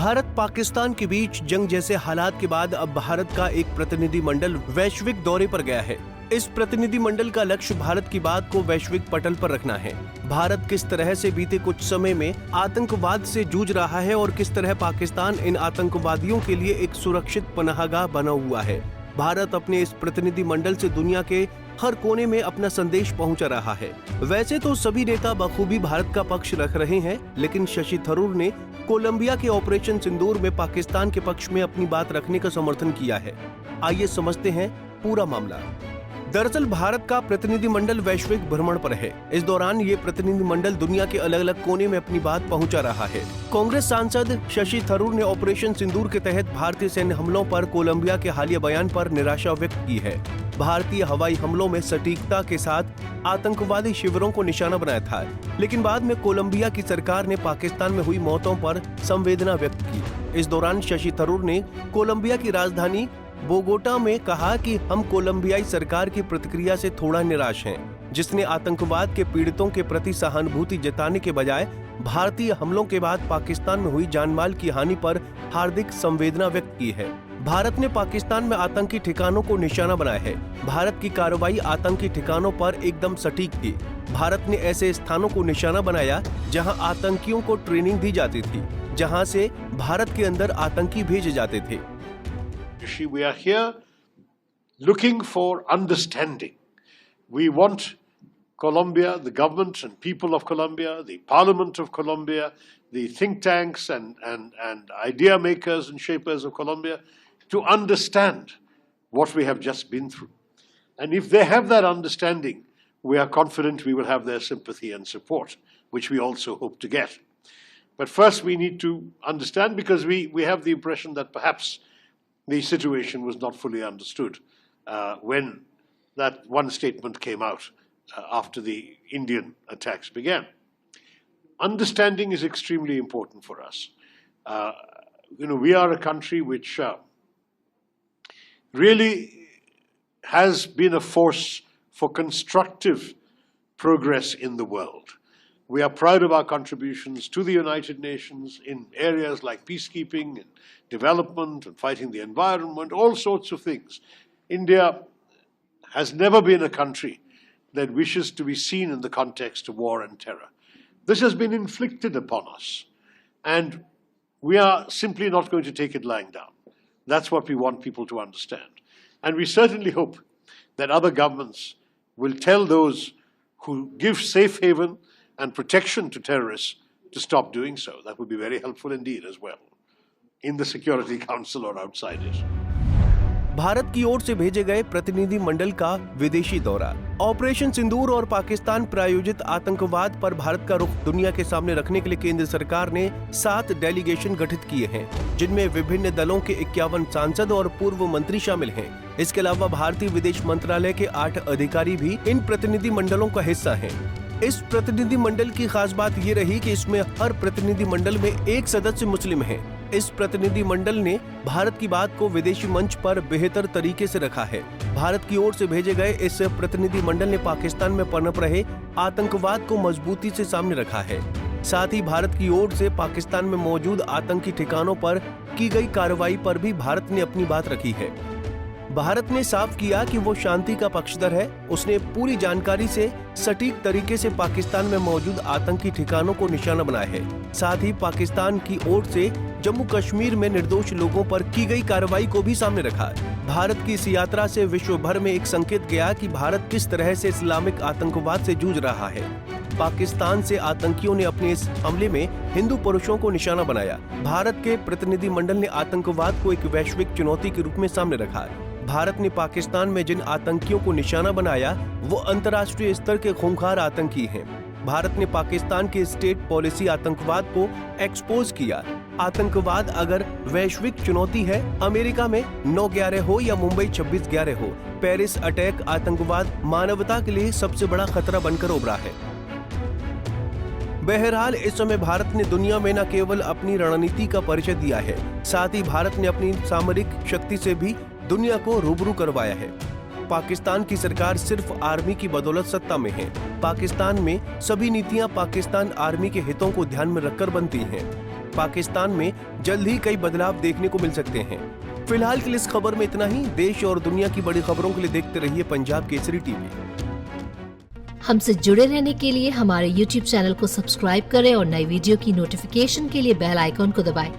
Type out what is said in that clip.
भारत पाकिस्तान के बीच जंग जैसे हालात के बाद अब भारत का एक प्रतिनिधिमंडल वैश्विक दौरे पर गया है। इस प्रतिनिधिमंडल का लक्ष्य भारत की बात को वैश्विक पटल पर रखना है। भारत किस तरह से बीते कुछ समय में आतंकवाद से जूझ रहा है और किस तरह पाकिस्तान इन आतंकवादियों के लिए एक सुरक्षित पनाहगाह बना हुआ है। भारत अपने इस प्रतिनिधिमंडल से दुनिया के हर कोने में अपना संदेश पहुंचा रहा है। वैसे तो सभी नेता बखूबी भारत का पक्ष रख रहे हैं, लेकिन शशि थरूर ने कोलंबिया के ऑपरेशन सिंदूर में पाकिस्तान के पक्ष में अपनी बात रखने का समर्थन किया है। आइए समझते हैं पूरा मामला। दरअसल भारत का प्रतिनिधिमंडल वैश्विक भ्रमण पर है। इस दौरान ये प्रतिनिधिमंडल दुनिया के अलग अलग कोने में अपनी बात पहुंचा रहा है। कांग्रेस सांसद शशि थरूर ने ऑपरेशन सिंदूर के तहत भारतीय सैन्य हमलों पर कोलंबिया के हालिया बयान पर निराशा व्यक्त की है। भारतीय हवाई हमलों में सटीकता के साथ आतंकवादी शिविरों को निशाना बनाया था, लेकिन बाद में कोलंबिया की सरकार ने पाकिस्तान में हुई मौतों पर संवेदना व्यक्त की। इस दौरान शशि थरूर ने कोलंबिया की राजधानी बोगोटा में कहा कि हम कोलंबियाई सरकार की प्रतिक्रिया से थोड़ा निराश हैं, जिसने आतंकवाद के पीड़ितों के प्रति सहानुभूति जताने के बजाय भारतीय हमलों के बाद पाकिस्तान में हुई जानमाल की हानि पर हार्दिक संवेदना व्यक्त की है। भारत ने पाकिस्तान में आतंकी ठिकानों को निशाना बनाया है। भारत की कार्रवाई आतंकी ठिकानों पर एकदम सटीक थी। भारत ने ऐसे स्थानों को निशाना बनाया जहां आतंकियों को ट्रेनिंग दी जाती थी, जहां से भारत के अंदर आतंकी भेजे जाते थे। We are here looking for understanding. We want Colombia, the government and people of Colombia, the parliament of Colombia, the think tanks and idea makers and shapers of Colombia to understand what we have just been through. And if they have that understanding, we are confident we will have their sympathy and support, which we also hope to get. But first we need to understand, because we have the impression that perhaps the situation was not fully understood when that one statement came out after the Indian attacks began. Understanding is extremely important for us. We are a country which really has been a force for constructive progress in the world. We are proud of our contributions to the United Nations in areas like peacekeeping and development and fighting the environment, all sorts of things. India has never been a country that wishes to be seen in the context of war and terror. This has been inflicted upon us, and we are simply not going to take it lying down. That's what we want people to understand. And we certainly hope that other governments will tell those who give safe haven and protection to terrorists to stop doing so. That would be very helpful indeed as well, in the Security Council or outside it. Bharat की ओर से भेजे गए प्रतिनिधि मंडल का विदेशी दौरा। Operation सिंदूर और पाकिस्तान प्रायोजित आतंकवाद पर भारत का रुख दुनिया के सामने रखने के लिए केंद्र सरकार ने 7 डेलीगेशन गठित किए हैं, जिनमें विभिन्न दलों के 51 सांसद और पूर्व मंत्री शामिल हैं। इसके अलावा भारतीय विदेश मंत्रालय के 8 अधिकारी भी इन प्रतिनिधि मंडलों का हिस्सा हैं। इस प्रतिनिधि मंडल की खास बात ये रही कि इसमें हर प्रतिनिधि मंडल में एक सदस्य मुस्लिम है। इस प्रतिनिधि मंडल ने भारत की बात को विदेशी मंच पर बेहतर तरीके से रखा है। भारत की ओर से भेजे गए इस प्रतिनिधि मंडल ने पाकिस्तान में पनप रहे आतंकवाद को मजबूती से सामने रखा है। साथ ही भारत की ओर से पाकिस्तान में मौजूद आतंकी ठिकानों पर की गई कार्रवाई पर भी भारत ने अपनी बात रखी है। भारत ने साफ किया कि वो शांति का पक्षधर है। उसने पूरी जानकारी से सटीक तरीके से पाकिस्तान में मौजूद आतंकी ठिकानों को निशाना बनाया है। साथ ही पाकिस्तान की ओर से जम्मू कश्मीर में निर्दोष लोगों पर की गई कार्रवाई को भी सामने रखा। भारत की इस यात्रा से विश्व भर में एक संकेत गया कि भारत किस तरह से इस्लामिक आतंकवाद से जूझ रहा है। पाकिस्तान से आतंकियों ने अपने इस हमले में हिंदू पुरुषों को निशाना बनाया। भारत के प्रतिनिधि मंडल ने आतंकवाद को एक वैश्विक चुनौती के रूप में सामने रखा। भारत ने पाकिस्तान में जिन आतंकियों को निशाना बनाया वो अंतर्राष्ट्रीय स्तर के खूंखार आतंकी हैं। भारत ने पाकिस्तान के स्टेट पॉलिसी आतंकवाद को एक्सपोज किया। आतंकवाद अगर वैश्विक चुनौती है, अमेरिका में 9/11 हो या मुंबई 26/11 हो, पेरिस अटैक आतंकवाद मानवता के लिए सबसे बड़ा खतरा बनकर उभरा है। बहरहाल इस समय भारत ने दुनिया में न केवल अपनी रणनीति का परिचय दिया है, साथ ही भारत ने अपनी सामरिक शक्ति से भी दुनिया को रूबरू करवाया है। पाकिस्तान की सरकार सिर्फ आर्मी की बदौलत सत्ता में है। पाकिस्तान में सभी नीतियां पाकिस्तान आर्मी के हितों को ध्यान में रखकर बनती हैं। पाकिस्तान में जल्द ही कई बदलाव देखने को मिल सकते हैं। फिलहाल के लिए इस खबर में इतना ही। देश और दुनिया की बड़ी खबरों के लिए देखते रहिए पंजाब केसरी टीवी। हमसे जुड़े रहने के लिए हमारे YouTube चैनल को सब्सक्राइब करें और नई वीडियो की नोटिफिकेशन के लिए बेल आइकॉन को दबाएं।